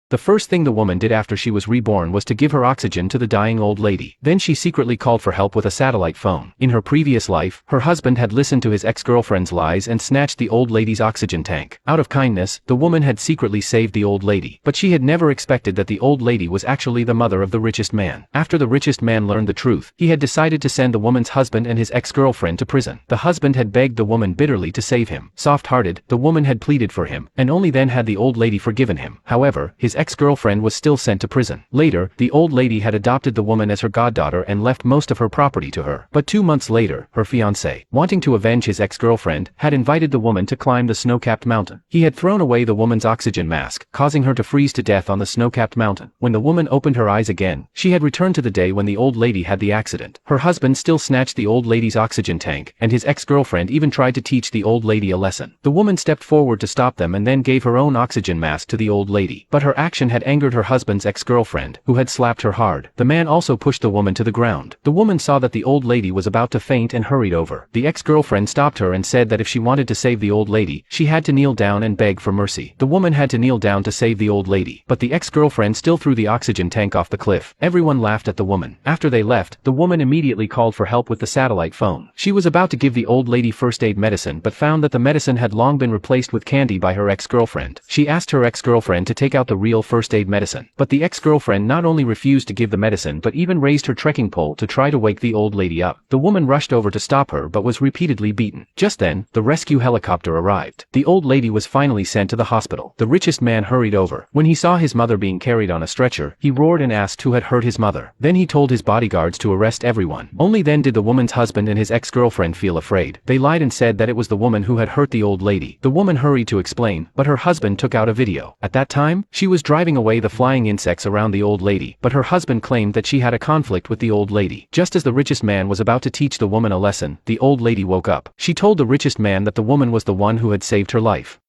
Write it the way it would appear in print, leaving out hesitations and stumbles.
The first thing the woman did after she was reborn was to give her oxygen to the dying old lady. Then she secretly called for help with a satellite phone. In her previous life, her husband had listened to his ex-girlfriend's lies and snatched the old lady's oxygen tank. Out of kindness, the woman had secretly saved the old lady, but she had never expected that the old lady was actually the mother of the richest man. After the richest man learned the truth, he had decided to send the woman's husband and his ex-girlfriend to prison. The husband had begged the woman bitterly to save him. Soft-hearted, the woman had pleaded for him, and only then had the old lady forgiven him. However, his ex-girlfriend was still sent to prison. Later, the old lady had adopted the woman as her goddaughter and left most of her property to her. But 2 months later, her fiancé, wanting to avenge his ex-girlfriend, had invited the woman to climb the snow-capped mountain. He had thrown away the woman's oxygen mask, causing her to freeze to death on the snow-capped mountain. When the woman opened her eyes again, she had returned to the day when the old lady had the accident. Her husband still snatched the old lady's oxygen tank, and his ex-girlfriend even tried to teach the old lady a lesson. The woman stepped forward to stop them and then gave her own oxygen mask to the old lady. But her action had angered her husband's ex-girlfriend, who had slapped her hard. The man also pushed the woman to the ground. The woman saw that the old lady was about to faint and hurried over. The ex-girlfriend stopped her and said that if she wanted to save the old lady, she had to kneel down and beg for mercy. The woman had to kneel down to save the old lady, but the ex-girlfriend still threw the oxygen tank off the cliff. Everyone laughed at the woman. After they left, the woman immediately called for help with the satellite phone. She was about to give the old lady first aid medicine but found that the medicine had long been replaced with candy by her ex-girlfriend. She asked her ex-girlfriend to take out the real first aid medicine, but the ex-girlfriend not only refused to give the medicine but even raised her trekking pole to try to wake the old lady up. The woman rushed over to stop her but was repeatedly beaten. Just then, the rescue helicopter arrived. The old lady was finally sent to the hospital. The richest man hurried over. When he saw his mother being carried on a stretcher, he roared and asked who had hurt his mother. Then he told his bodyguards to arrest everyone. Only then did the woman's husband and his ex-girlfriend feel afraid. They lied and said that it was the woman who had hurt the old lady. The woman hurried to explain, but her husband took out a video. At that time, she was driving away the flying insects around the old lady, but her husband claimed that she had a conflict with the old lady. Just as the richest man was about to teach the woman a lesson, the old lady woke up. She told the richest man that the woman was the one who had saved her life.